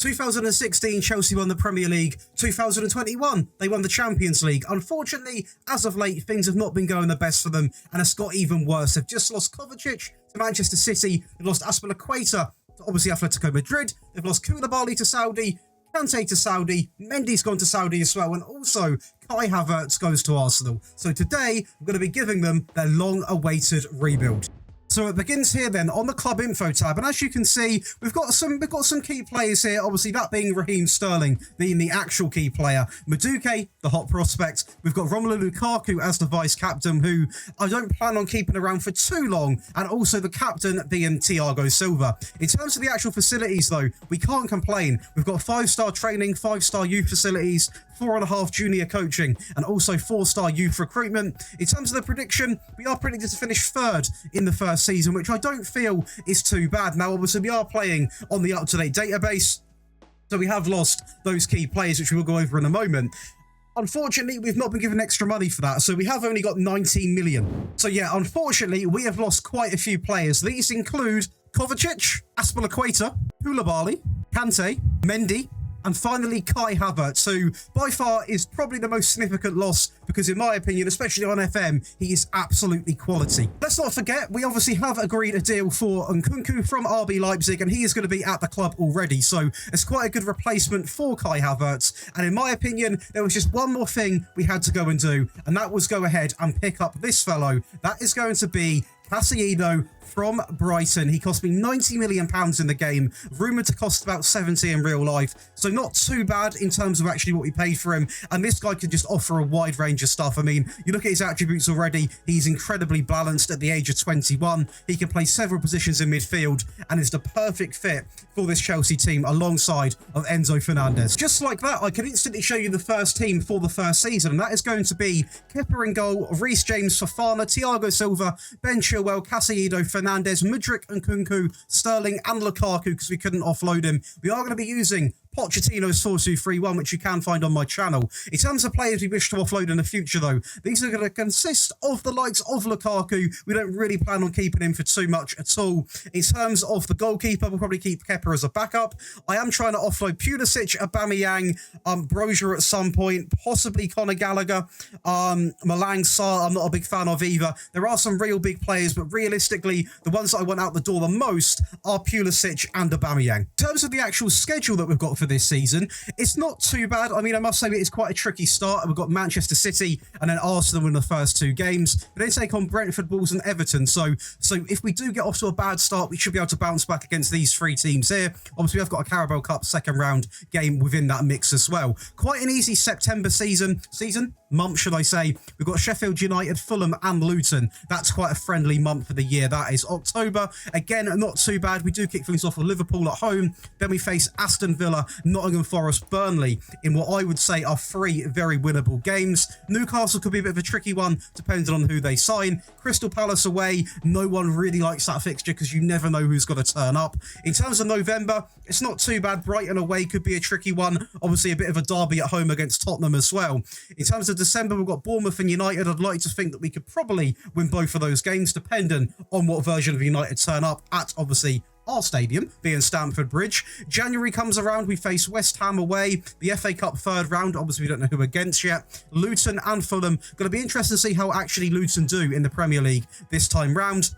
2016, Chelsea won the Premier League. 2021, they won the Champions League. Unfortunately, as of late, things have not been going the best for them, and it's got even worse. They've just lost Kovacic to Manchester City. They've lost Azpilicueta to obviously Atletico Madrid. They've lost Koulibaly to Saudi. Kante to Saudi, Mendy's gone to Saudi as well, and also Kai Havertz goes to Arsenal. So today, we're going to be giving them their long-awaited rebuild. So it begins here then on the club info tab, and as you can see, we've got some key players here. Obviously, that being Raheem Sterling, being the actual key player. Madueke, the hot prospect. We've got Romelu Lukaku as the vice captain, who I don't plan on keeping around for too long, and also the captain being Thiago Silva. In terms of the actual facilities, though, we can't complain. We've got 5-star training, 5-star youth facilities, 4.5 junior coaching, and also 4-star youth recruitment. In terms of the prediction, we are predicted to finish third in the first season, which I don't feel is too bad. Now, obviously, we are playing on the up-to-date database, so we have lost those key players, which we will go over in a moment. Unfortunately, we've not been given extra money for that, so we have only got 19 million. So yeah, unfortunately, we have lost quite a few players. These include Kovacic, Azpilicueta, Koulibaly, Kante, Mendy, and finally, Kai Havertz, who by far is probably the most significant loss because, in my opinion, especially on FM, he is absolutely quality. Let's not forget, we obviously have agreed a deal for Nkunku from RB Leipzig, and he is going to be at the club already, so it's quite a good replacement for Kai Havertz. And in my opinion, there was just one more thing we had to go and do, and that was go ahead and pick up this fellow. That is going to be Caicedo from Brighton. He cost me £90 million in the game, rumoured to cost about 70 in real life, so not too bad in terms of actually what we paid for him, and this guy could just offer a wide range of stuff. I mean, you look at his attributes already, he's incredibly balanced at the age of 21, he can play several positions in midfield, and is the perfect fit for this Chelsea team alongside of Enzo Fernandez. Just like that, I can instantly show you the first team for the first season, and that is going to be Kepa in goal, Reece James, Fofana, Thiago Silva, Ben Chilwell, Caicedo, Fernandez, Mudryk, Nkunku, Sterling, and Lukaku, because we couldn't offload him. We are going to be using Pochettino's 4-2-3-1, which you can find on my channel. In terms of players we wish to offload in the future, though, these are going to consist of the likes of Lukaku. We don't really plan on keeping him for too much at all. In terms of the goalkeeper, we'll probably keep Kepa as a backup. I am trying to offload Pulisic, Aubameyang, Brozier at some point, possibly Conor Gallagher, Malang Sarr, I'm not a big fan of either. There are some real big players, but realistically, the ones that I want out the door the most are Pulisic and Aubameyang. In terms of the actual schedule that we've got for this season, it's not too bad. I mean, I must say it's quite a tricky start. We've got Manchester City and then Arsenal in the first two games, but then take on Brentford, Wolves and Everton. So if we do get off to a bad start, we should be able to bounce back against these three teams here. Obviously, we've got a Carabao Cup second round game within that mix as well. Quite an easy September month, should I say. We've got Sheffield United, Fulham and Luton. That's quite a friendly month for the year. That is October. Again, not too bad. We do kick things off with Liverpool at home. Then we face Aston Villa, Nottingham Forest, Burnley in what I would say are three very winnable games. Newcastle could be a bit of a tricky one depending on who they sign. Crystal Palace away. No one really likes that fixture because you never know who's going to turn up. In terms of November, it's not too bad. Brighton away could be a tricky one. Obviously, a bit of a derby at home against Tottenham as well. In terms of December, we've got Bournemouth and United. I'd like to think that we could probably win both of those games, depending on what version of United turn up at, obviously, our stadium, being Stamford Bridge. January comes around, we face West Ham away, the FA Cup third round, obviously we don't know who against yet. Luton and Fulham, going to be interesting to see how actually Luton do in the Premier League this time round.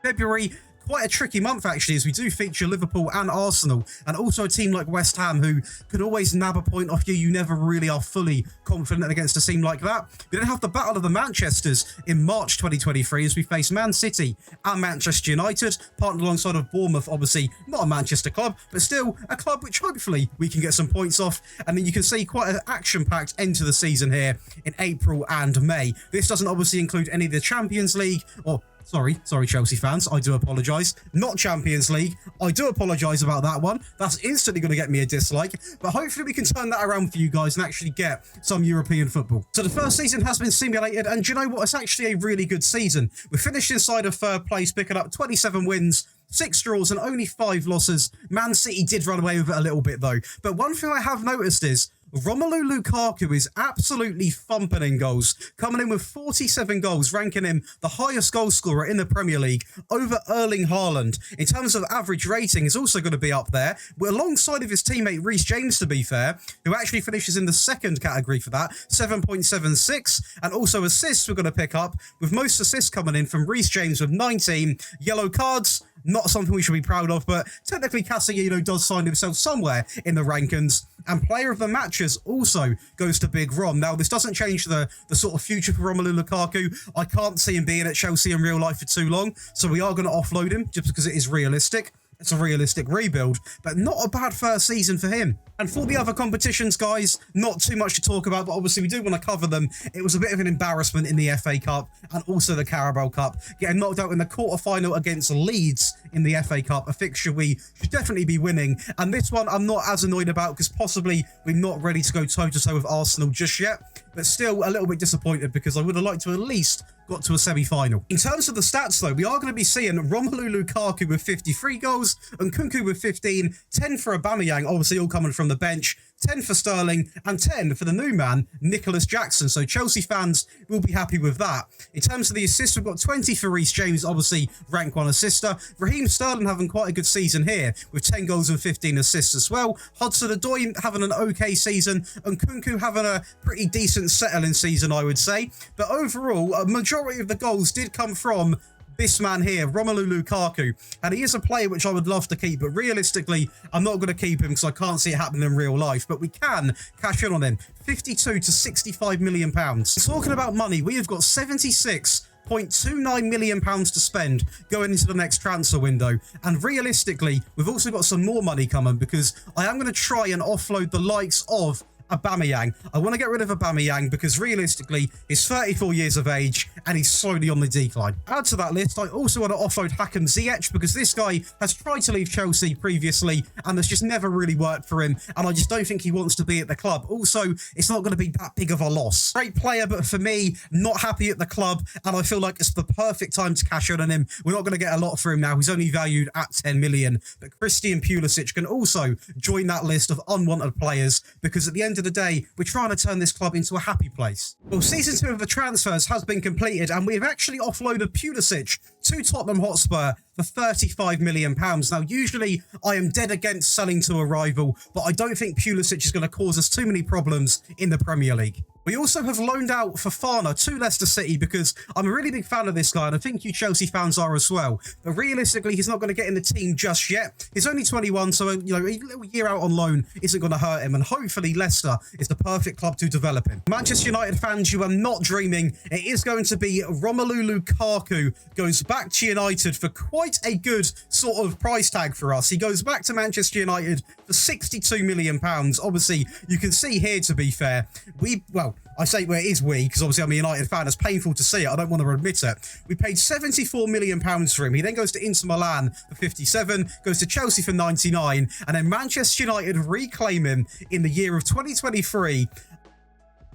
February, quite a tricky month actually, as we do feature Liverpool and Arsenal, and also a team like West Ham who could always nab a point off you. You never really are fully confident against a team like that. We then have the Battle of the Manchesters in March 2023 as we face Man City and Manchester United, partnered alongside of Bournemouth, obviously not a Manchester club, but still a club which hopefully we can get some points off. And then you can see quite an action-packed end to the season here in April and May. This doesn't obviously include any of the Champions League or Sorry, Chelsea fans, I do apologise. Not Champions League. I do apologise about that one. That's instantly going to get me a dislike. But hopefully we can turn that around for you guys and actually get some European football. So the first season has been simulated, and do you know what? It's actually a really good season. We finished inside of third place, picking up 27 wins, 6 draws and only 5 losses. Man City did run away with it a little bit though. But one thing I have noticed is Romelu Lukaku is absolutely thumping in goals, coming in with 47 goals, ranking him the highest goal scorer in the Premier League over Erling Haaland. In terms of average rating, is also going to be up there, alongside of his teammate Reece James, to be fair, who actually finishes in the second category for that, 7.76, and also assists we're going to pick up, with most assists coming in from Reece James with 19. Yellow cards, not something we should be proud of, but technically Casemiro does find himself somewhere in the rankings. And player of the matches also goes to Big Rom. Now, this doesn't change the sort of future for Romelu Lukaku. I can't see him being at Chelsea in real life for too long, so we are going to offload him just because it is realistic. It's a realistic rebuild, but not a bad first season for him. And for the other competitions, guys, not too much to talk about, but obviously we do want to cover them. It was a bit of an embarrassment in the FA Cup and also the Carabao Cup, getting knocked out in the quarter-final against Leeds in the FA Cup, a fixture we should definitely be winning. And this one I'm not as annoyed about because possibly we're not ready to go toe-to-toe with Arsenal just yet, but still a little bit disappointed because I would have liked to at least got to a semi-final. In terms of the stats, though, we are going to be seeing Romelu Lukaku with 53 goals, and Nkunku with 15, 10 for Aubameyang, obviously all coming from the bench, 10 for Sterling, and 10 for the new man, Nicholas Jackson. So Chelsea fans will be happy with that. In terms of the assists, we've got 20 for Reece James, obviously rank 1 assister. Raheem Sterling having quite a good season here, with 10 goals and 15 assists as well. Hudson-Odoi having an okay season, and Nkunku having a pretty decent settling season, I would say. But overall, a majority of the goals did come from this man here, Romelu Lukaku, and he is a player which I would love to keep, but realistically, I'm not going to keep him because I can't see it happening in real life, but we can cash in on him. 52 to 65 million pounds. Talking about money, we have got 76.29 million pounds to spend going into the next transfer window, and realistically we've also got some more money coming because I am going to try and offload the likes of Aubameyang. I want to get rid of Aubameyang because realistically he's 34 years of age and he's slowly on the decline. Add to that list, I also want to offload Hakim Ziyech because this guy has tried to leave Chelsea previously and that's just never really worked for him, and I just don't think he wants to be at the club. Also, it's not going to be that big of a loss. Great player, but for me, not happy at the club, and I feel like it's the perfect time to cash in on him. We're not going to get a lot for him now. He's only valued at 10 million, but Christian Pulisic can also join that list of unwanted players because at the end of the day, we're trying to turn this club into a happy place. Well, season 2 of the transfers has been completed, and we've actually offloaded Pulisic to Tottenham Hotspur for £35 million. Now, usually I am dead against selling to a rival, but I don't think Pulisic is going to cause us too many problems in the Premier League. We also have loaned out Fofana to Leicester City because I'm a really big fan of this guy, and I think you Chelsea fans are as well. But realistically, he's not going to get in the team just yet. He's only 21, so a little year out on loan isn't going to hurt him, and hopefully Leicester is the perfect club to develop him. Manchester United fans, you are not dreaming. It is going to be Romelu Lukaku goes back to United for quite a good sort of price tag for us. He goes back to Manchester United for £62 million. Obviously, you can see here, to be fair, I say it is we, because obviously I'm a United fan. It's painful to see it. I don't want to admit it. We paid £74 million for him. He then goes to Inter Milan for 57, goes to Chelsea for 99, and then Manchester United reclaim him in the year of 2023.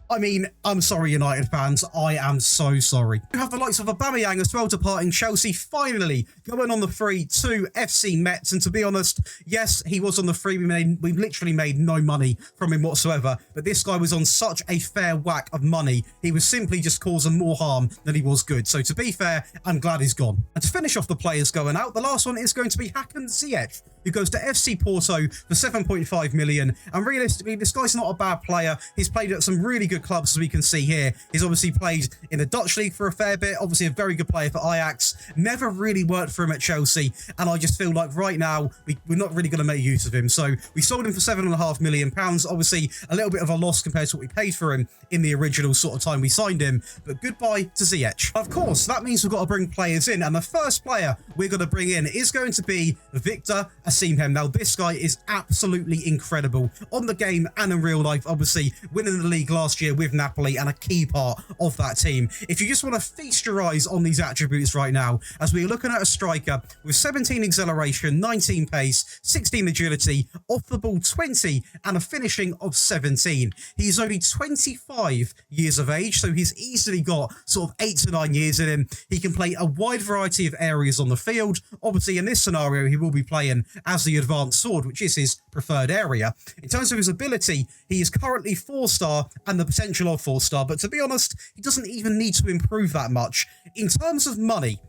I mean, I'm sorry, United fans. I am so sorry. We have the likes of Aubameyang as well departing Chelsea, finally going on the free to FC Metz. And to be honest, yes, he was on the free. We literally made no money from him whatsoever. But this guy was on such a fair whack of money. He was simply just causing more harm than he was good. So to be fair, I'm glad he's gone. And to finish off the players going out, the last one is going to be Hakim Ziyech, who goes to FC Porto for 7.5 million. And realistically, this guy's not a bad player. He's played at some really good clubs, as we can see here. He's obviously played in the Dutch league for a fair bit. Obviously, a very good player for Ajax. Never really worked for him at Chelsea. And I just feel like right now, we're not really going to make use of him. So we sold him for £7.5 million. Obviously, a little bit of a loss compared to what we paid for him in the original sort of time we signed him. But goodbye to Ziyech. Of course, that means we've got to bring players in. And the first player we're going to bring in is going to be Victor Osimhen. Now, this guy is absolutely incredible on the game and in real life. Obviously, winning the league last year year with Napoli and a key part of that team. If you just want to feast your eyes on these attributes right now, as we're looking at a striker with 17 acceleration, 19 pace, 16 agility, off the ball 20, and a finishing of 17. He's only 25 years of age, so he's easily got sort of 8 to 9 years in him. He can play a wide variety of areas on the field. Obviously, in this scenario, he will be playing as the advanced sword, which is his preferred area. In terms of his ability, he is currently 4-star and the potential of 4-star, but to be honest, he doesn't even need to improve that much. In terms of money,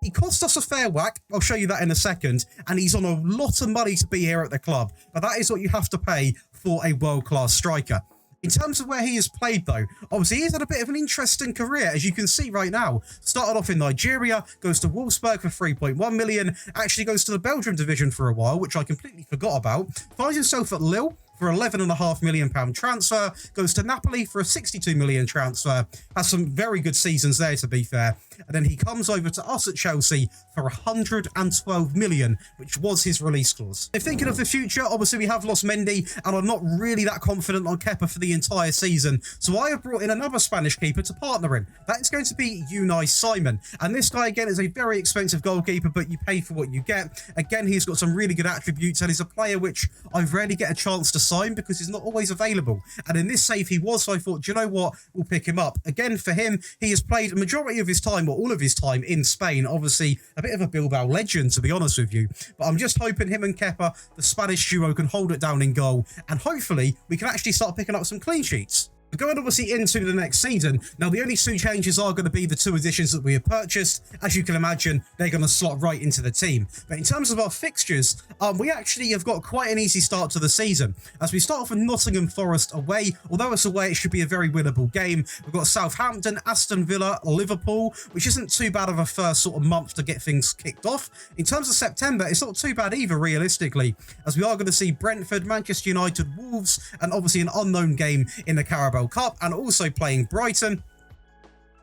he cost us a fair whack, I'll show you that in a second, and he's on a lot of money to be here at the club, but that is what you have to pay for a world-class striker. In terms of where he has played, though, obviously he's had a bit of an interesting career, as you can see right now. Started off in Nigeria, goes to Wolfsburg for 3.1 million, actually goes to the Belgium division for a while, which I completely forgot about, finds himself at Lille for £11.5 million transfer, goes to Napoli for a 62 million transfer, has some very good seasons there, to be fair, and then he comes over to us at Chelsea for 112 million, which was his release clause. If thinking of the future, obviously we have lost Mendy, and I'm not really that confident on Kepa for the entire season, so I have brought in another Spanish keeper to partner in. That is going to be Unai Simon, and this guy again is a very expensive goalkeeper, but you pay for what you get. Again, he's got some really good attributes, and he's a player which I rarely get a chance to sign because he's not always available, and in this save he was, so I thought, do you know what, we'll pick him up. Again, for him, he has played a majority of his time, or all of his time, in Spain. Obviously a bit of a Bilbao legend, to be honest with you, but I'm just hoping him and Kepa, the Spanish duo, can hold it down in goal, and hopefully we can actually start picking up some clean sheets. We're going obviously into the next season. Now, the only two changes are going to be the two additions that we have purchased. As you can imagine, they're going to slot right into the team. But in terms of our fixtures, we actually have got quite an easy start to the season. As we start off with Nottingham Forest away, although it's away, it should be a very winnable game. We've got Southampton, Aston Villa, Liverpool, which isn't too bad of a first sort of month to get things kicked off. In terms of September, it's not too bad either, realistically, as we are going to see Brentford, Manchester United, Wolves, and obviously an unknown game in the Carabao Cup, and also playing Brighton.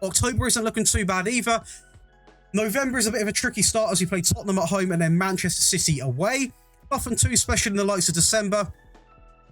October isn't looking too bad either. November is a bit of a tricky start as we play Tottenham at home and then Manchester City away. Nothing too special in the likes of December.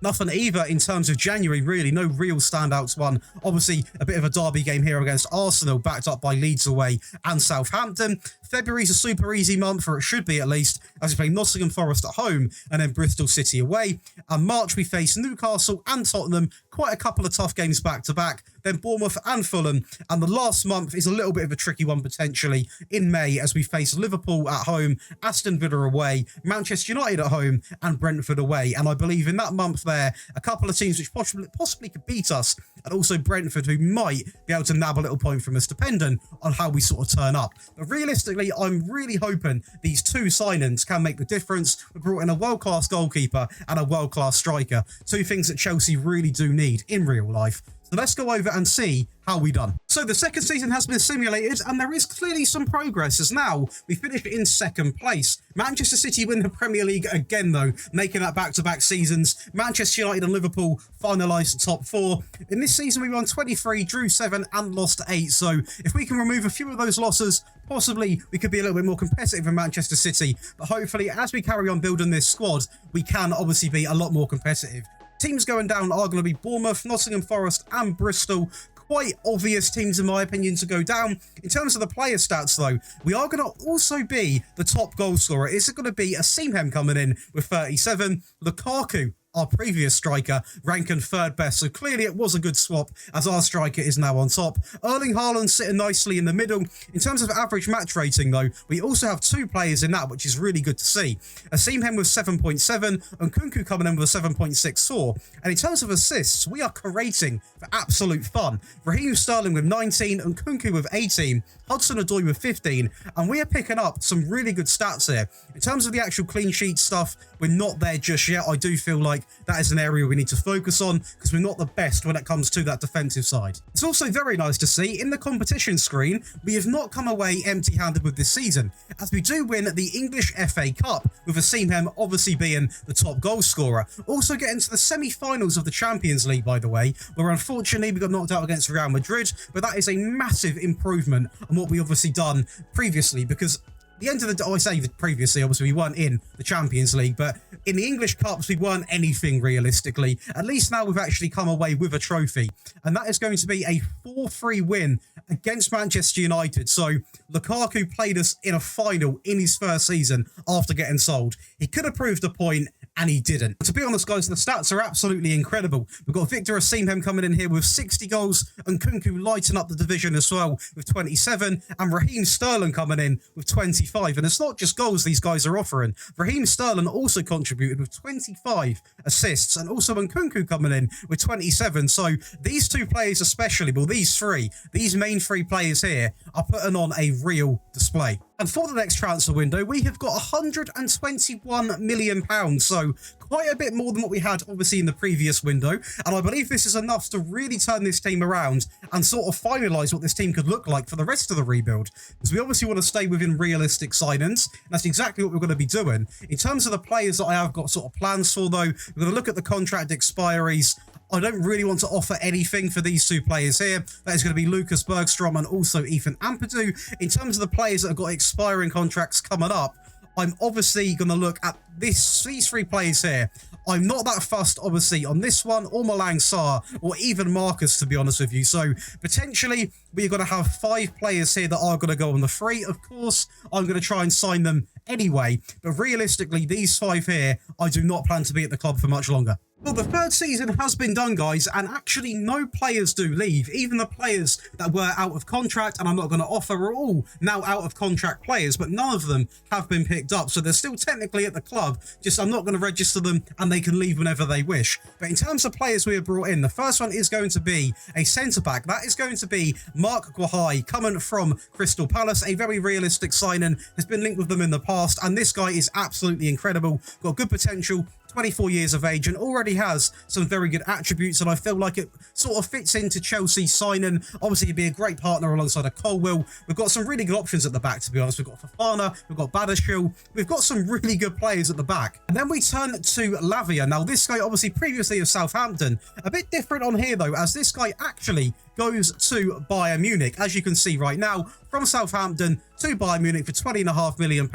Nothing either in terms of January, really. No real standouts one. Obviously, a bit of a derby game here against Arsenal, backed up by Leeds away and Southampton. February's a super easy month, or it should be at least, as we play Nottingham Forest at home and then Bristol City away. And March, we face Newcastle and Tottenham. Quite a couple of tough games back-to-back. Then Bournemouth and Fulham. And the last month is a little bit of a tricky one, potentially, in May, as we face Liverpool at home, Aston Villa away, Manchester United at home, and Brentford away. And I believe in that month there, a couple of teams which possibly could beat us, and also Brentford, who might be able to nab a little point from us, depending on how we sort of turn up. But realistically, I'm really hoping these two signings can make the difference. We brought in a world-class goalkeeper and a world-class striker, two things that Chelsea really do need in real life. So let's go over and see how we done. So the second season has been simulated, and there is clearly some progress, as now we finished in second place. Manchester City win the Premier League again, though, making that back-to-back seasons. Manchester United and Liverpool finalised the top four. In this season, we won 23, drew 7, and lost 8. So if we can remove a few of those losses, possibly we could be a little bit more competitive in Manchester City. But hopefully, as we carry on building this squad, we can obviously be a lot more competitive. Teams going down are going to be Bournemouth, Nottingham Forest, and Bristol. Quite obvious teams, in my opinion, to go down. In terms of the player stats, though, we are going to also be the top goal scorer. It's going to be a Seamhem coming in with 37. Lukaku, our previous striker, ranking third best. So clearly it was a good swap, as our striker is now on top. Erling Haaland sitting nicely in the middle. In terms of average match rating, though, we also have two players in that, which is really good to see. Seamhem with 7.7 and Nkunku coming in with a 7.64. And in terms of assists, we are curating for absolute fun. Raheem Sterling with 19 and Nkunku with 18. Hudson-Odoi with 15. And we are picking up some really good stats here. In terms of the actual clean sheet stuff, we're not there just yet. I do feel like that is an area we need to focus on, because we're not the best when it comes to that defensive side. It's also very nice to see in the competition screen, we have not come away empty-handed with this season, as we do win the English FA Cup, with Seamhem obviously being the top goal scorer. Also getting to the semi-finals of the Champions League, by the way, where unfortunately we got knocked out against Real Madrid, but that is a massive improvement on what we obviously done previously, because the end of the day, I say that previously, obviously, we weren't in the Champions League, but in the English Cups, we weren't anything realistically. At least now we've actually come away with a trophy, and that is going to be a 4-3 win against Manchester United. So Lukaku played us in a final in his first season after getting sold. He could have proved a point, and he didn't. To be honest, guys, the stats are absolutely incredible. We've got Victor Osimhen coming in here with 60 goals, and Nkunku lighting up the division as well with 27, and Raheem Sterling coming in with 25. And it's not just goals these guys are offering. Raheem Sterling also contributed with 25 assists, and also Nkunku coming in with 27. So these two players especially, well, these main three players here are putting on a real display. And for the next transfer window, we have got £121 million. So quite a bit more than what we had, obviously, in the previous window. And I believe this is enough to really turn this team around and sort of finalise what this team could look like for the rest of the rebuild. Because we obviously want to stay within realistic signings. And that's exactly what we're going to be doing. In terms of the players that I have got sort of plans for, though, we're going to look at the contract expiries. I don't really want to offer anything for these two players here. That is going to be Lucas Bergstrom and also Ethan Ampadu. In terms of the players that have got expiring contracts coming up, I'm obviously going to look at these three players here. I'm not that fussed, obviously, on this one, or Malang Sarr, or even Marcus, to be honest with you. So, potentially, we're going to have 5 players here that are going to go on the free. Of course, I'm going to try and sign them anyway. But realistically, these 5 here, I do not plan to be at the club for much longer. Well, the third season has been done, guys, and actually no players do leave. Even the players that were out of contract, and I'm not going to offer, are all now out of contract players, but none of them have been picked up. So they're still technically at the club, just I'm not going to register them, and they can leave whenever they wish. But in terms of players we have brought in, the first one is going to be a centre-back. That is going to be Mark Guahai, coming from Crystal Palace. A very realistic signing, has been linked with them in the past, and this guy is absolutely incredible. Got good potential. 24 years of age, and already has some very good attributes, and I feel like it sort of fits into Chelsea's signing. Obviously, he'd be a great partner alongside a Colwill. We've got some really good options at the back, to be honest. We've got Fofana, we've got Badashil, we've got some really good players at the back. And then we turn to Lavia. Now, this guy, obviously, previously of Southampton. A bit different on here, though, as this guy actually goes to Bayern Munich, as you can see right now, from Southampton to Bayern Munich for £20.5 million,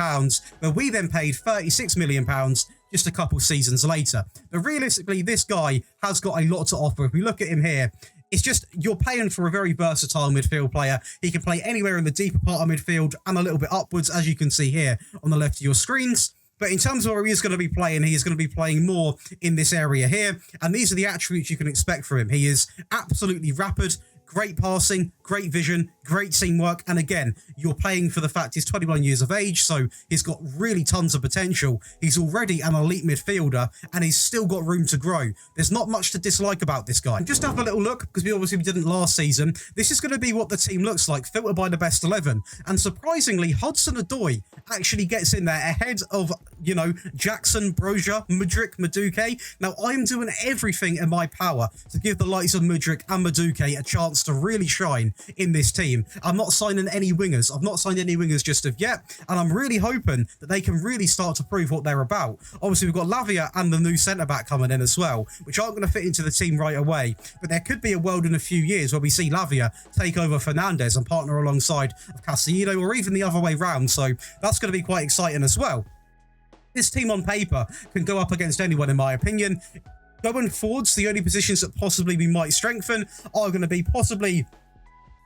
where we then paid £36 million just a couple seasons later. But realistically, this guy has got a lot to offer. If we look at him here, it's just you're paying for a very versatile midfield player. He can play anywhere in the deeper part of midfield and a little bit upwards, as you can see here on the left of your screens. But in terms of where he is going to be playing, he is going to be playing more in this area here. And these are the attributes you can expect from him. He is absolutely rapid, great passing, great vision, great teamwork. And again, you're paying for the fact he's 21 years of age, so he's got really tons of potential. He's already an elite midfielder, and he's still got room to grow. There's not much to dislike about this guy. Just have a little look, because we didn't last season. This is going to be what the team looks like, filtered by the best 11. And surprisingly, Hudson-Odoi actually gets in there ahead of, you know, Jackson, Broja, Mudryk, Madueke. Now, I'm doing everything in my power to give the likes of Mudryk and Madueke a chance to really shine in this team. I'm not signing any wingers. I've not signed any wingers just of yet, and I'm really hoping that they can really start to prove what they're about. Obviously, we've got Lavia and the new centre-back coming in as well, which aren't going to fit into the team right away, but there could be a world in a few years where we see Lavia take over Fernandes and partner alongside of Caicedo, or even the other way round, so that's going to be quite exciting as well. This team on paper can go up against anyone, in my opinion. Going forwards, the only positions that possibly we might strengthen are going to be possibly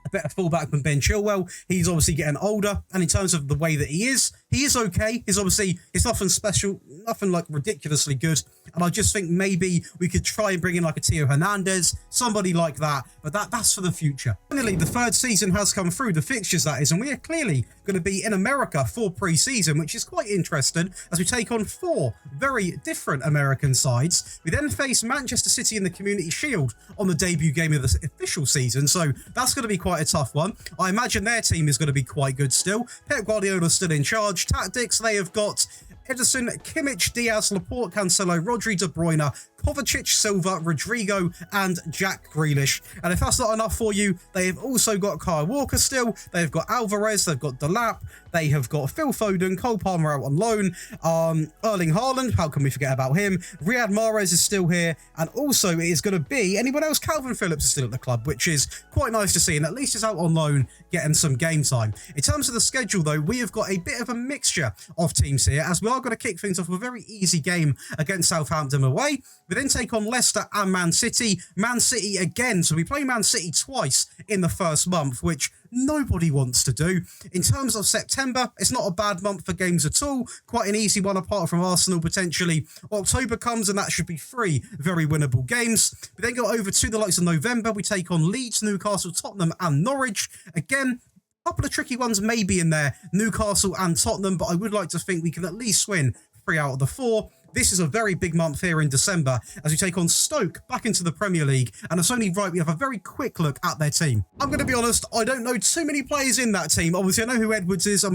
a better fullback than Ben Chilwell. He's obviously getting older, and in terms of the way that he is okay. It's nothing special, nothing like ridiculously good. And I just think maybe we could try and bring in like a Theo Hernandez, somebody like that. But that's for the future. Finally, the third season has come through, the fixtures that is, and we are clearly going to be in America for pre-season, which is quite interesting as we take on 4 very different American sides. We then face Manchester City in the Community Shield on the debut game of the official season, so that's going to be quite a tough one. I imagine their team is going to be quite good still. Pep Guardiola's still in charge. Tactics, they have got Edison, Kimmich, Diaz, Laporte, Cancelo, Rodri, De Bruyne, Kovacic, Silva, Rodrigo, and Jack Grealish. And if that's not enough for you, they have also got Kyle Walker still. They've got Alvarez, they've got Delap, they have got Phil Foden, Cole Palmer out on loan, Erling Haaland, how can we forget about him? Riyad Mahrez is still here, and also it is going to be anyone else. Calvin Phillips is still at the club, which is quite nice to see, and at least he's out on loan getting some game time. In terms of the schedule though, we have got a bit of a mixture of teams here, as we are going to kick things off with a very easy game against Southampton away. We then take on Leicester and Man City. Man City again, so we play Man City twice in the first month, which nobody wants to do. In terms of September, it's not a bad month for games at all. Quite an easy one apart from Arsenal potentially. October comes and that should be 3 very winnable games. We then go over to the likes of November. We take on Leeds, Newcastle, Tottenham and Norwich. Again, a couple of tricky ones maybe in there, Newcastle and Tottenham, but I would like to think we can at least win 3 out of the 4. This is a very big month here in December as we take on Stoke back into the Premier League, and it's only right we have a very quick look at their team. I'm going to be honest, I don't know too many players in that team. Obviously, I know who Edwards is. I'm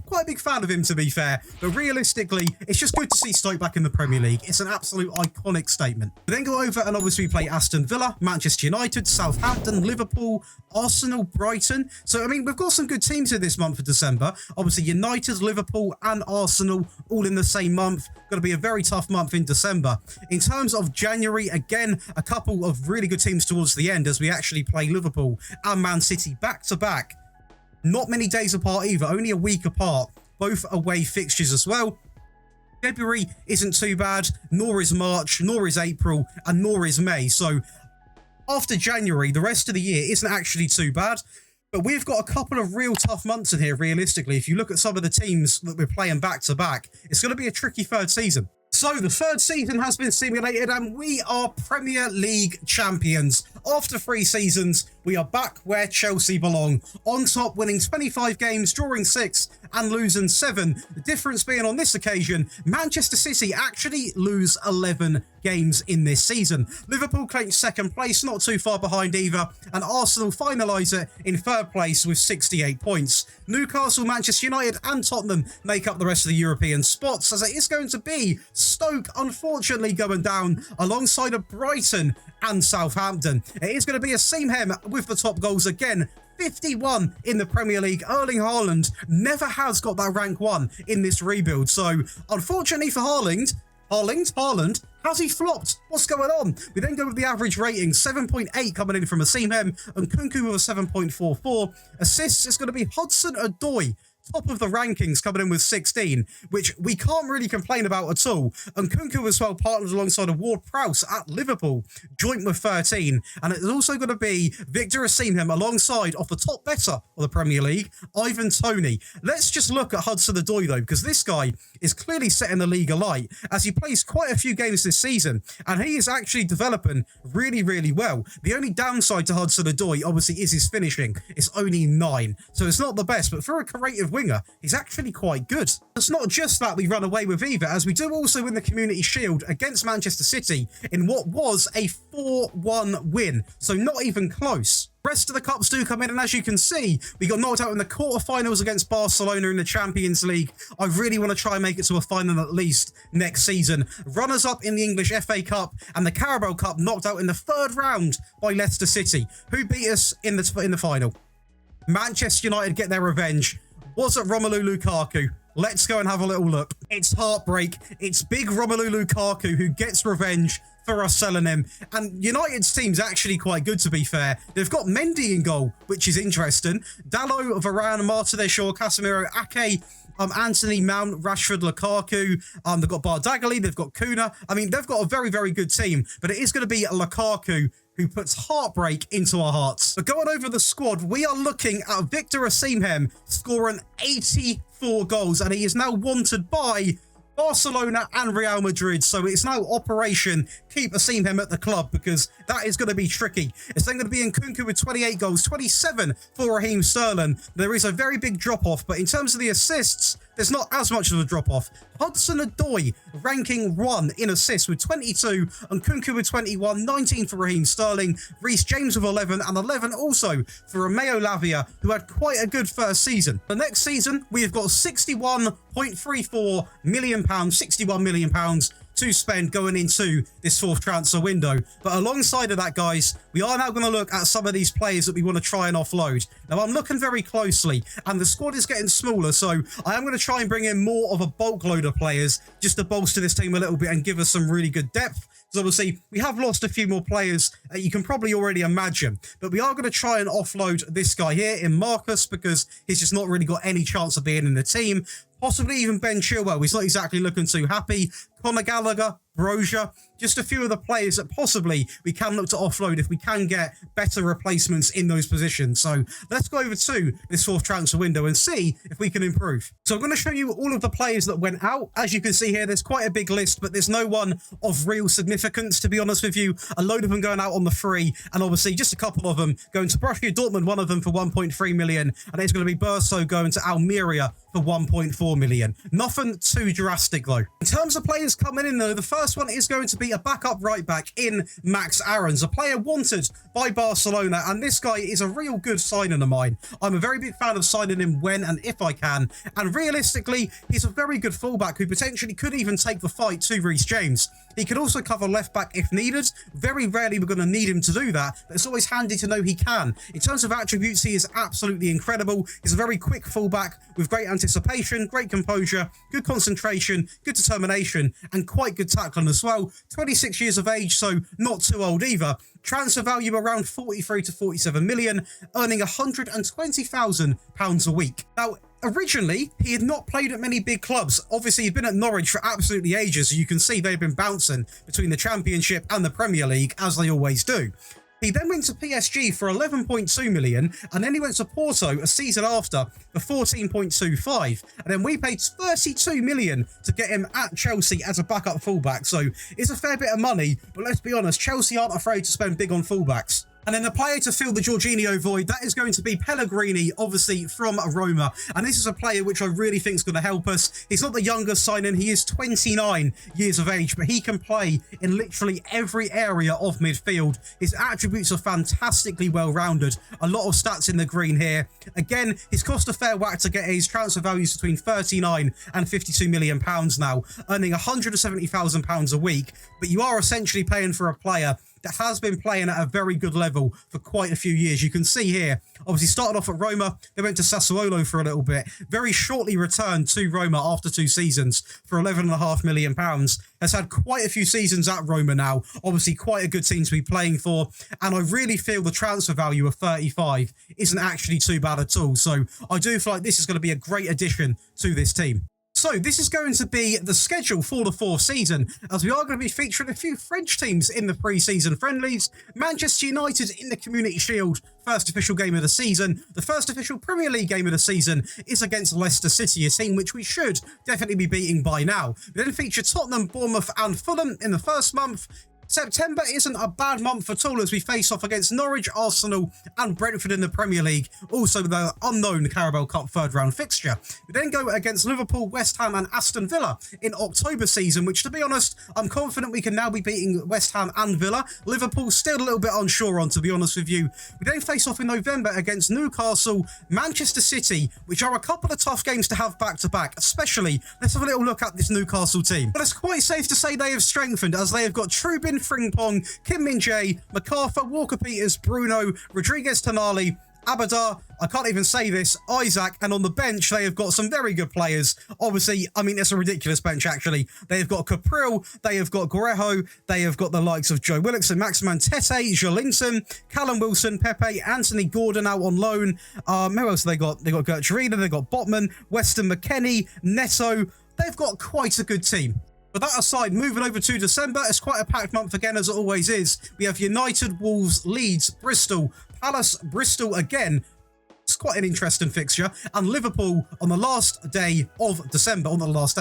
quite a big fan of him, to be fair, but realistically, it's just good to see Stoke back in the Premier League. It's an absolute iconic statement. We then go over and obviously play Aston Villa, Manchester United, Southampton, Liverpool, Arsenal, Brighton. So, I mean, we've got some good teams in this month of December. Obviously, United, Liverpool and Arsenal all in the same month. Going to be a very tough month in December. In terms of January, again, a couple of really good teams towards the end as we actually play Liverpool and Man City back to back. Not many days apart either, only a week apart. Both away fixtures as well. February isn't too bad, nor is March, nor is April, and nor is May. So after January, the rest of the year isn't actually too bad. But we've got a couple of real tough months in here, realistically. If you look at some of the teams that we're playing back to back, it's going to be a tricky third season. So the third season has been simulated and we are Premier League champions. After 3 seasons, we are back where Chelsea belong. On top, winning 25 games, drawing 6 and losing 7. The difference being on this occasion, Manchester City actually lose 11 games in this season. Liverpool clinch second place, not too far behind either, and Arsenal finalise it in third place with 68 points. Newcastle, Manchester United and Tottenham make up the rest of the European spots, as it is going to be Stoke, unfortunately, going down alongside of Brighton and Southampton. It is going to be a same hem with the top goals again. 51 in the Premier League. Erling Haaland never has got that rank 1 in this rebuild. So, unfortunately for Haaland, has he flopped? What's going on? We then go with the average rating, 7.8 coming in from Osimhen, and Nkunku with a 7.44. Assists is going to be Hudson-Odoi, top of the rankings, coming in with 16, which we can't really complain about at all. And Nkunku as well partnered alongside of Ward-Prowse at Liverpool, joint with 13. And it's also going to be Victor Osimhen alongside of the top better of the Premier League, Ivan Toney. Let's just look at Hudson-Odoi though, because this guy is clearly setting the league alight as he plays quite a few games this season, and he is actually developing really, really well. The only downside to Hudson-Odoi obviously is his finishing. It's only 9, so it's not the best, but for a creative winger, he's actually quite good. It's not just that we run away with either, as we do also win the Community Shield against Manchester City in what was a 4-1 win, so not even close. Rest of the cups do come in, and as you can see, we got knocked out in the quarterfinals against Barcelona in the Champions League. I really want to try and make it to a final at least next season. Runners-up in the English FA Cup and the Carabao Cup, knocked out in the 3rd round by Leicester City, who beat us in the final. Manchester United get their revenge. Was it Romelu Lukaku? Let's go and have a little look. It's heartbreak. It's big Romelu Lukaku who gets revenge for us selling him. And United's team's actually quite good, to be fair. They've got Mendy in goal, which is interesting. Dalot, Varane, Martinez, Shaw, Casemiro, Ake, Anthony, Mount, Rashford, Lukaku. They've got Bardagali, they've got Kuna. I mean, they've got a very, very good team. But it is going to be Lukaku who puts heartbreak into our hearts. But going over the squad, we are looking at Victor Osimhen scoring 84 goals, and he is now wanted by Barcelona and Real Madrid, so it's now Operation Keep Osimhen at the club, because that is going to be tricky. It's then going to be Nkunku with 28 goals, 27 for Raheem Sterling. There is a very big drop-off, but in terms of the assists, there's not as much of a drop-off. Hudson-Odoi ranking 1 in assists with 22, Nkunku with 21, 19 for Raheem Sterling, Reece James with 11, and 11 also for Romeo Lavia, who had quite a good first season. The next season, we have got £61.34 million £61 million to spend going into this fourth transfer window. But alongside of that, guys, we are now going to look at some of these players that we want to try and offload. Now, I'm looking very closely, and the squad is getting smaller, so I am going to try and bring in more of a bulk load of players just to bolster this team a little bit and give us some really good depth. So obviously, we have lost a few more players, you can probably already imagine. But we are going to try and offload this guy here in Marcus because he's just not really got any chance of being in the team. Possibly even Ben Chilwell. He's not exactly looking too happy. Conor Gallagher, Brozier, just a few of the players that possibly we can look to offload if we can get better replacements in those positions. So let's go over to this fourth transfer window and see if we can improve. So I'm going to show you all of the players that went out. As you can see here, there's quite a big list, but there's no one of real significance, to be honest with you. A load of them going out on the free, and obviously just a couple of them going to Borussia Dortmund, one of them for 1.3 million, and it's going to be Burso going to Almeria for 1.4 million. Nothing too drastic though. In terms of players coming in though, the first one is going to be a backup right back in Max Aarons, a player wanted by Barcelona, and this guy is a real good signing of mine. I'm a very big fan of signing him when and if I can, and realistically, he's a very good fullback who potentially could even take the fight to Reece James. He could also cover left back if needed. Very rarely we're going to need him to do that, but it's always handy to know he can. In terms of attributes, he is absolutely incredible. He's a very quick fullback with great anticipation, great composure, good concentration, good determination, and quite good tackling as well. 26 years of age, so not too old either. Transfer value around 43 to 47 million, earning £120,000 a week. Now, originally, he had not played at many big clubs. Obviously, he'd been at Norwich for absolutely ages, so you can see they've been bouncing between the Championship and the Premier League, as they always do. He then went to PSG for 11.2 million, and then he went to Porto a season after for 14.25, and then we paid 32 million to get him at Chelsea as a backup fullback. So it's a fair bit of money, but let's be honest, Chelsea aren't afraid to spend big on fullbacks. And then the player to fill the Jorginho void, that is going to be Pellegrini, obviously from Roma. And this is a player which I really think is going to help us. He's not the youngest signing. He is 29 years of age, but he can play in literally every area of midfield. His attributes are fantastically well-rounded. A lot of stats in the green here. Again, he's cost a fair whack to get his transfer values between 39 and 52 million pounds now, earning 170,000 pounds a week. But you are essentially paying for a player that has been playing at a very good level for quite a few years. You can see here, obviously started off at Roma, they went to Sassuolo for a little bit, very shortly returned to Roma after 2 seasons for £11.5 million. Has had quite a few seasons at Roma now, obviously quite a good team to be playing for, and I really feel the transfer value of 35 isn't actually too bad at all. So I do feel like this is going to be a great addition to this team. So this is going to be the schedule for the 4th season, as we are going to be featuring a few French teams in the pre-season friendlies. Manchester United in the Community Shield, first official game of the season. The first official Premier League game of the season is against Leicester City, a team which we should definitely be beating by now. We then feature Tottenham, Bournemouth and Fulham in the first month. September isn't a bad month at all as we face off against Norwich, Arsenal and Brentford in the Premier League, also the unknown Carabao Cup 3rd round fixture. We then go against Liverpool, West Ham and Aston Villa in October season, which to be honest, I'm confident we can now be beating West Ham and Villa. Liverpool still a little bit unsure on, to be honest with you. We then face off in November against Newcastle, Manchester City, which are a couple of tough games to have back to back, especially, let's have a little look at this Newcastle team. But it's quite safe to say they have strengthened, as they have got Trubin, Frimpong, Kim Min-jae, MacArthur, Walker-Peters, Bruno, Rodriguez Tonali, Abadar, I can't even say this, Isaac, and on the bench, they have got some very good players. Obviously, I mean, it's a ridiculous bench, actually. They have got Capril, they have got Guerrejo, they have got the likes of Joe Willockson, Maximan Tete, Jolinton, Callum Wilson, Pepe, Anthony Gordon out on loan. Who else have they got? They got Gertrude, they got Botman, Weston McKennie, Neto. They've got quite a good team. But that aside, moving over to December, it's quite a packed month again, as it always is. We have United, Wolves, Leeds, Bristol, Palace, Bristol again. It's quite an interesting fixture. And Liverpool on the last day of December, on the last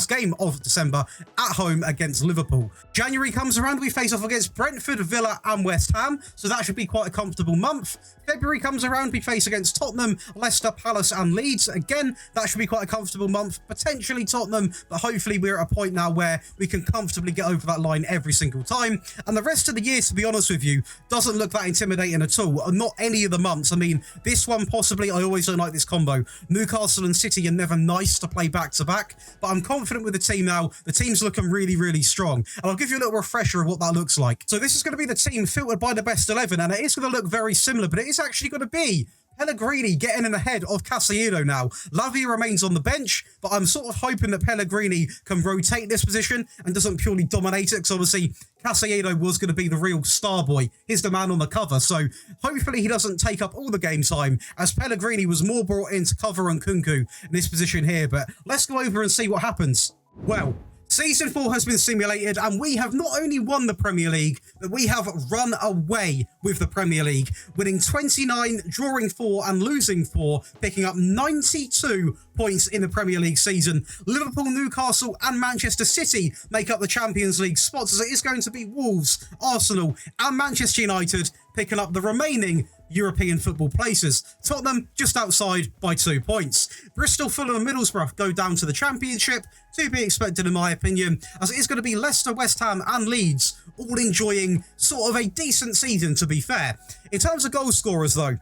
game of December, at home against Liverpool. January comes around, we face off against Brentford, Villa and West Ham, so that should be quite a comfortable month. February comes around, we face against Tottenham, Leicester, Palace and Leeds. Again, that should be quite a comfortable month, potentially Tottenham, but hopefully we're at a point now where we can comfortably get over that line every single time. And the rest of the year, to be honest with you, doesn't look that intimidating at all. Not any of the months. I mean, this one possibly. I always don't like this combo. Newcastle and City are never nice to play back-to-back, but I'm confident with the team now. The team's looking really, really strong. And I'll give you a little refresher of what that looks like. So this is going to be the team filtered by the best 11, and it is going to look very similar, but it is actually going to be Pellegrini getting in ahead of Caicedo now. Lavia remains on the bench, but I'm sort of hoping that Pellegrini can rotate this position and doesn't purely dominate it, because obviously Caicedo was going to be the real star boy. He's the man on the cover, so hopefully he doesn't take up all the game time, as Pellegrini was more brought in to cover on Kunku in this position here. But let's go over and see what happens. Well, Season 4 has been simulated, and we have not only won the Premier League, but we have run away with the Premier League, winning 29, drawing 4 and losing 4, picking up 92 points in the Premier League season. Liverpool, Newcastle and Manchester City make up the Champions League spots, as it is going to be Wolves, Arsenal and Manchester United picking up the remaining European football places. Tottenham just outside by 2 points. Bristol, Fulham and Middlesbrough go down to the Championship, to be expected in my opinion, as it is going to be Leicester, West Ham and Leeds all enjoying sort of a decent season, to be fair. In terms of goal scorers though,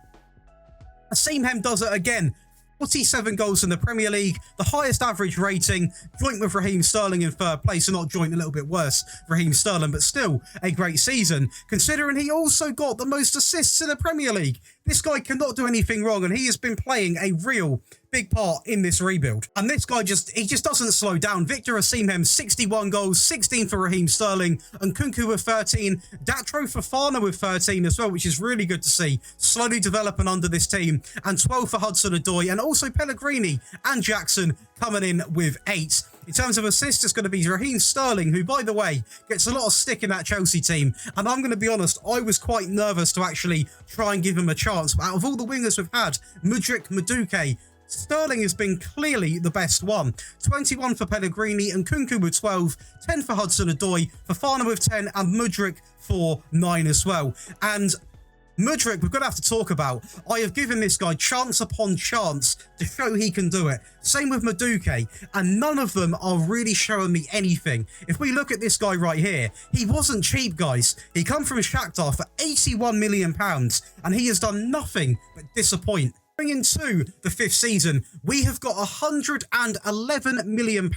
Seamhem does it again. 47 goals in the Premier League, the highest average rating, joint with Raheem Sterling in third place, and not joint, a little bit worse, Raheem Sterling, but still a great season, considering he also got the most assists in the Premier League. This guy cannot do anything wrong, and he has been playing a real big part in this rebuild. And this guy just doesn't slow down. Victor Osimhen, 61 goals, 16 for Raheem Sterling, and Kunku with 13. Datro Fofana with 13 as well, which is really good to see. Slowly developing under this team. And 12 for Hudson-Odoi, and also Pellegrini and Jackson coming in with 8. In terms of assists, it's going to be Raheem Sterling, who, by the way, gets a lot of stick in that Chelsea team. And I'm going to be honest, I was quite nervous to actually try and give him a chance. But out of all the wingers we've had, Mudryk, Madueke, Sterling has been clearly the best one. 21 for Pellegrini and Kunku with 12, 10 for Hudson-Odoi, Fofana with 10 and Mudryk for 9 as well. And Mudryk, we're going to have to talk about. I have given this guy chance upon chance to show he can do it. Same with Madueke, and none of them are really showing me anything. If we look at this guy right here, he wasn't cheap, guys. He come from Shakhtar for £81 million, and he has done nothing but disappoint. Going into the 5th season, we have got £111 million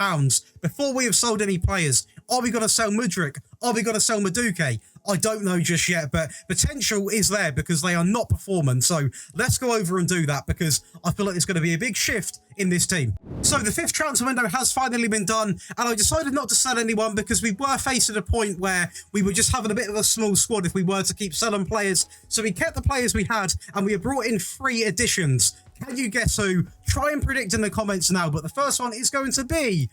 before we have sold any players. Are we going to sell Mudryk? Are we going to sell Madueke? I don't know just yet, but potential is there because they are not performing. So let's go over and do that, because I feel like it's going to be a big shift in this team. So the 5th transfer window has finally been done, and I decided not to sell anyone because we were facing a point where we were just having a bit of a small squad if we were to keep selling players. So we kept the players we had, and we have brought in 3 additions. Can you guess who? Try and predict in the comments now, but the first one is going to be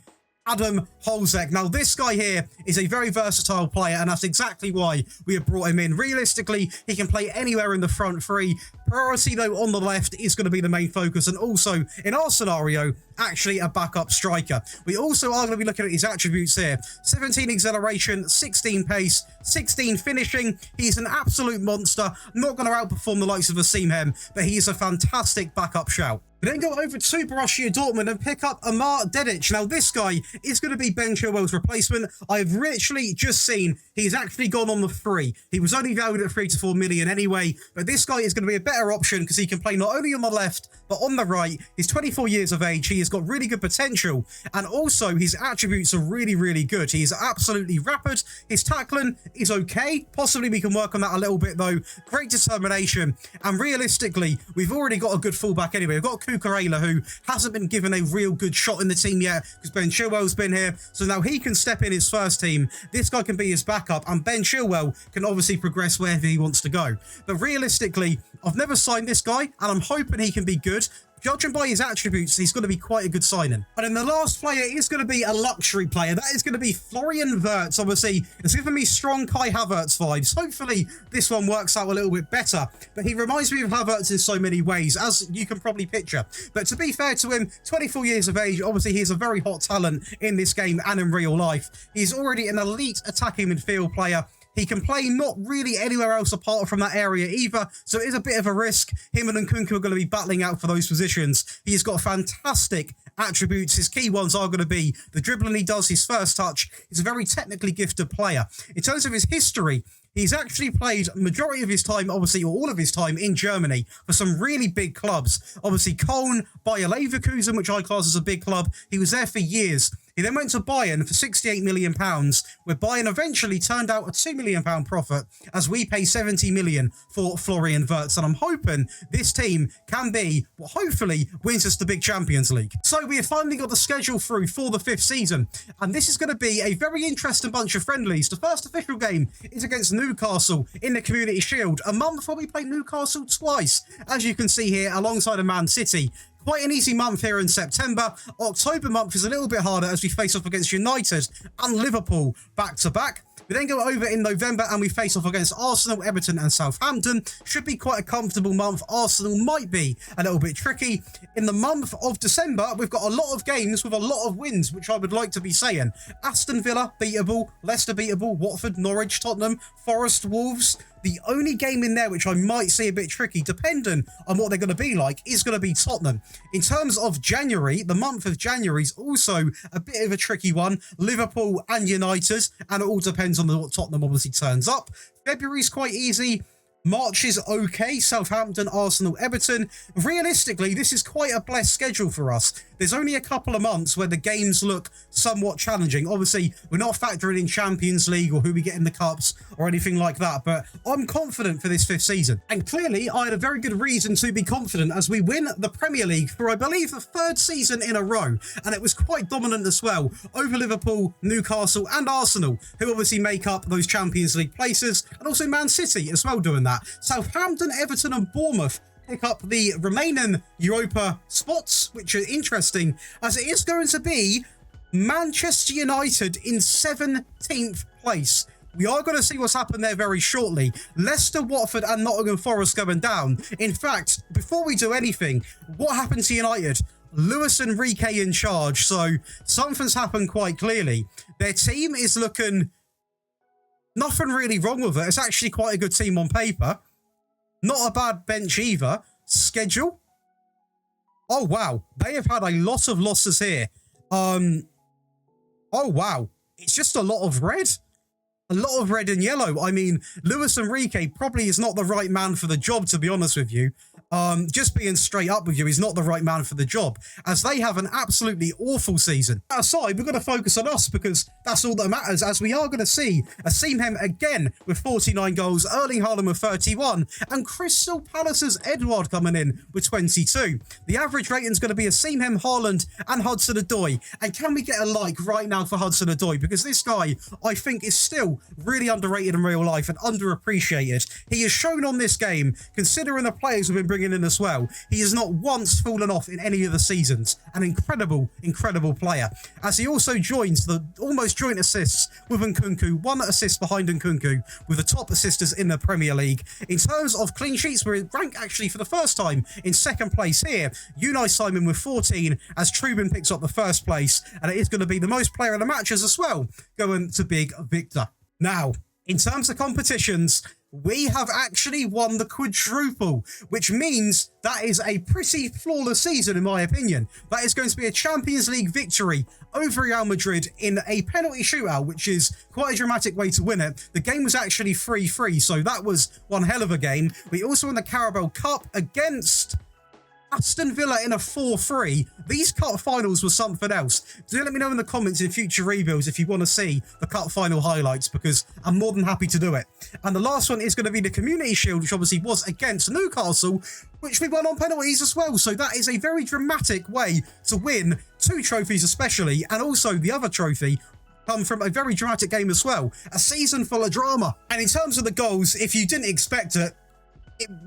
Adam Holzek. Now, this guy here is a very versatile player, and that's exactly why we have brought him in. Realistically, he can play anywhere in the front 3. Priority, though, on the left is going to be the main focus, and also, in our scenario, actually a backup striker. We also are going to be looking at his attributes here. 17 acceleration, 16 pace, 16 finishing. He's an absolute monster. Not going to outperform the likes of Osimhen, but he is a fantastic backup shout. We then go over to Borussia Dortmund and pick up Amar Dedic. Now, this guy is going to be Ben Chilwell's replacement. I've literally just seen he's actually gone on the free. He was only valued at 3 to 4 million anyway, but this guy is going to be a better option because he can play not only on the left, but on the right. He's 24 years of age. He has got really good potential, and also his attributes are really, really good. He's absolutely rapid. His tackling is okay. Possibly we can work on that a little bit, though. Great determination, and realistically, we've already got a good fullback anyway. We've got Cucurella, who hasn't been given a real good shot in the team yet because Ben Chilwell's been here. So now he can step in his first team. This guy can be his backup, and Ben Chilwell can obviously progress wherever he wants to go. But realistically, I've never signed this guy, and I'm hoping he can be good. Judging by his attributes, he's going to be quite a good signing. And then the last player is going to be a luxury player. That is going to be Florian Wirtz. Obviously, it's giving me strong Kai Havertz vibes. Hopefully, this one works out a little bit better. But he reminds me of Havertz in so many ways, as you can probably picture. But to be fair to him, 24 years of age, obviously he is a very hot talent in this game and in real life. He's already an elite attacking midfield player. He can play not really anywhere else apart from that area either, so it is a bit of a risk. Him and Nkunku are going to be battling out for those positions. He's got fantastic attributes. His key ones are going to be the dribbling he does, his first touch. He's a very technically gifted player. In terms of his history, he's actually played majority of his time, obviously, or all of his time in Germany for some really big clubs. Obviously, Köln, Bayer Leverkusen, which I class as a big club. He was there for years. He then went to Bayern for £68 million, where Bayern eventually turned out a £2 million profit as we pay £70 million for Florian Wirtz. And I'm hoping this team can be, well, hopefully, wins us the big Champions League. So we have finally got the schedule through for the 5th season, and this is going to be a very interesting bunch of friendlies. The first official game is against Newcastle in the Community Shield, a month where we play Newcastle twice, as you can see here, alongside a Man City. Quite an easy month here in September. October month is a little bit harder as we face off against United and Liverpool back-to-back. We then go over in November and we face off against Arsenal, Everton and Southampton. Should be quite a comfortable month. Arsenal might be a little bit tricky. In the month of December, we've got a lot of games with a lot of wins, which I would like to be saying. Aston Villa, beatable. Leicester, beatable. Watford, Norwich, Tottenham, Forest, Wolves. The only game in there which I might see a bit tricky, depending on what they're going to be like, is going to be Tottenham. In terms of January, the month of January is also a bit of a tricky one. Liverpool and United, and it all depends on what Tottenham obviously turns up. February's quite easy. March is okay. Southampton, Arsenal, Everton. Realistically, this is quite a blessed schedule for us. There's only a couple of months where the games look somewhat challenging. Obviously, we're not factoring in Champions League or who we get in the Cups or anything like that, but I'm confident for this 5th season. And clearly, I had a very good reason to be confident as we win the Premier League for, I believe, the 3rd season in a row. And it was quite dominant as well over Liverpool, Newcastle and Arsenal, who obviously make up those Champions League places, and also Man City as well doing that. Southampton, Everton and Bournemouth pick up the remaining Europa spots, which are interesting as it is going to be Manchester United in 17th place. We are going to see what's happened there very shortly. Leicester, Watford and Nottingham Forest going down. In fact, before we do anything, what happened to United? Luis Enrique in charge, so something's happened quite clearly. Their team is looking... nothing really wrong with it. It's actually quite a good team on paper. Not a bad bench either. Schedule. Oh, wow. They have had a lot of losses here. Oh, wow. It's just a lot of red. A lot of red and yellow. I mean, Luis Enrique probably is not the right man for the job, to be honest with you. Just being straight up with you, he's not the right man for the job, as they have an absolutely awful season. That aside, we're going to focus on us because that's all that matters, as we are going to see a Seamhem again with 49 goals, Erling Haaland with 31, and Crystal Palace's Edouard coming in with 22. The average rating is going to be a Seamhem, Haaland, and Hudson-Odoi. And can we get a like right now for Hudson-Odoi? Because this guy, I think, is still really underrated in real life and underappreciated. He is shown on this game, considering the players we've been bringing in as well. He has not once fallen off in any of the seasons. An incredible, incredible player. As he also joins the almost joint assists with Nkunku, 1 assist behind Nkunku, with the top assisters in the Premier League. In terms of clean sheets, we're ranked actually for the first time in 2nd place here. Unai Simon with 14, as Trubin picks up the 1st place, and it is going to be the most player of the matches as well, going to Big Victor. Now, in terms of competitions, we have actually won the quadruple, which means that is a pretty flawless season, in my opinion. That is going to be a Champions League victory over Real Madrid in a penalty shootout, which is quite a dramatic way to win it. The game was actually 3-3, so that was one hell of a game. We also won the Carabao Cup against Aston Villa in a 4-3. These cup finals were something else. Do let me know in the comments in future rebuilds if you want to see the cup final highlights, because I'm more than happy to do it. And the last one is going to be the Community Shield, which obviously was against Newcastle, which we won on penalties as well. So that is a very dramatic way to win 2 trophies especially, and also the other trophy come from a very dramatic game as well. A season full of drama. And in terms of the goals, if you didn't expect it,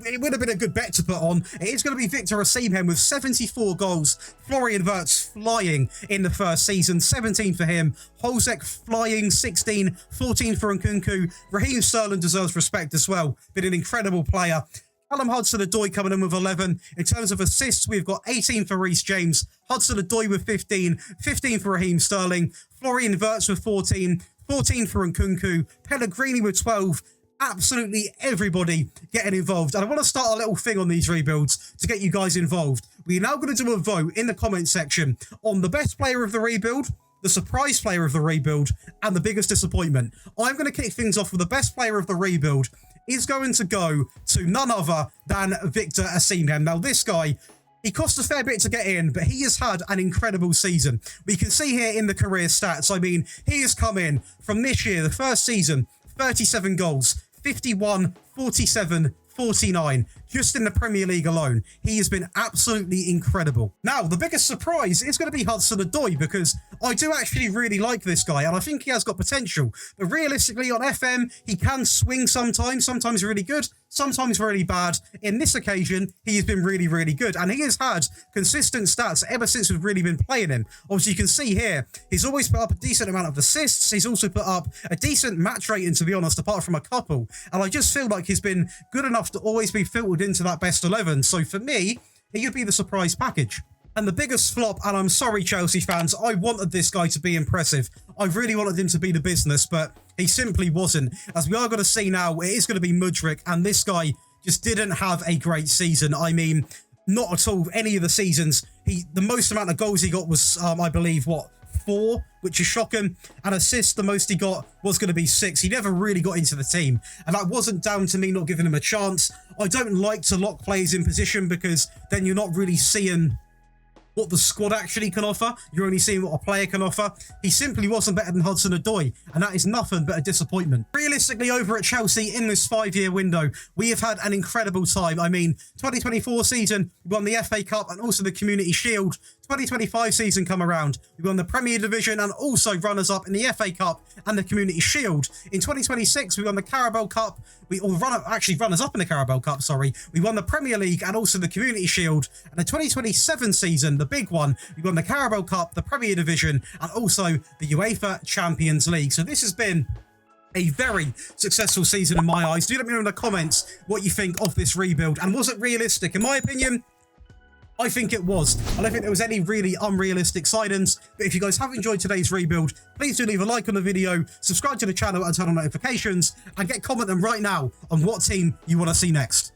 it would have been a good bet to put on. It is going to be Victor Osimhen with 74 goals. Florian Wirtz flying in the 1st season, 17 for him. Holzek flying, 16, 14 for Nkunku. Raheem Sterling deserves respect as well. Been an incredible player. Callum Hudson-Odoi coming in with 11. In terms of assists, we've got 18 for Reece James. Hudson-Odoi with 15, 15 for Raheem Sterling. Florian Wirtz with 14, 14 for Nkunku. Pellegrini with 12. Absolutely everybody getting involved. And I want to start a little thing on these rebuilds to get you guys involved. We're now going to do a vote in the comment section on the best player of the rebuild, the surprise player of the rebuild, and the biggest disappointment. I'm going to kick things off with the best player of the rebuild is going to go to none other than Victor Osimhen. Now, this guy, he cost a fair bit to get in, but he has had an incredible season. We can see here in the career stats, I mean, he has come in from this year, the first season, 37 goals, 51, 47, 49, just in the Premier League alone. He has been absolutely incredible. Now, the biggest surprise is going to be Hudson-Odoi, because I do actually really like this guy, and I think he has got potential. But realistically, on FM, he can swing sometimes really good, sometimes really bad. In this occasion, he has been really, really good, and he has had consistent stats ever since we've really been playing him. Obviously, you can see here, he's always put up a decent amount of assists. He's also put up a decent match rating, to be honest, apart from a couple. And I just feel like he's been good enough to always be filtered into that best 11. So for me, he would be the surprise package. And the biggest flop, and I'm sorry, Chelsea fans, I wanted this guy to be impressive. I really wanted him to be the business, but he simply wasn't. As we are going to see now, it is going to be Mudryk, and this guy just didn't have a great season. I mean, not at all. Any of the seasons, the most amount of goals he got was, I believe, 4, which is shocking. And assists, the most he got was going to be 6. He never really got into the team, and that wasn't down to me not giving him a chance. I don't like to lock players in position, because then you're not really seeing what the squad actually can offer. You're only seeing what a player can offer. He simply wasn't better than Hudson-Odoi, and that is nothing but a disappointment. Realistically, over at Chelsea, in this 5-year window, we have had an incredible time. I mean, 2024 season, we won the FA Cup and also the Community Shield. 2025 season come around, we won the Premier Division and also runners-up in the FA Cup and the Community Shield. In 2026, we won the Carabao Cup. Runners-up in the Carabao Cup, sorry. We won the Premier League and also the Community Shield. And the 2027 season, the big one, we won the Carabao Cup, the Premier Division, and also the UEFA Champions League. So this has been a very successful season in my eyes. Do let me know in the comments what you think of this rebuild. And was it realistic? In my opinion, I think it was. I don't think there was any really unrealistic signings. But if you guys have enjoyed today's rebuild, please do leave a like on the video, subscribe to the channel and turn on notifications, and get commenting right now on what team you want to see next.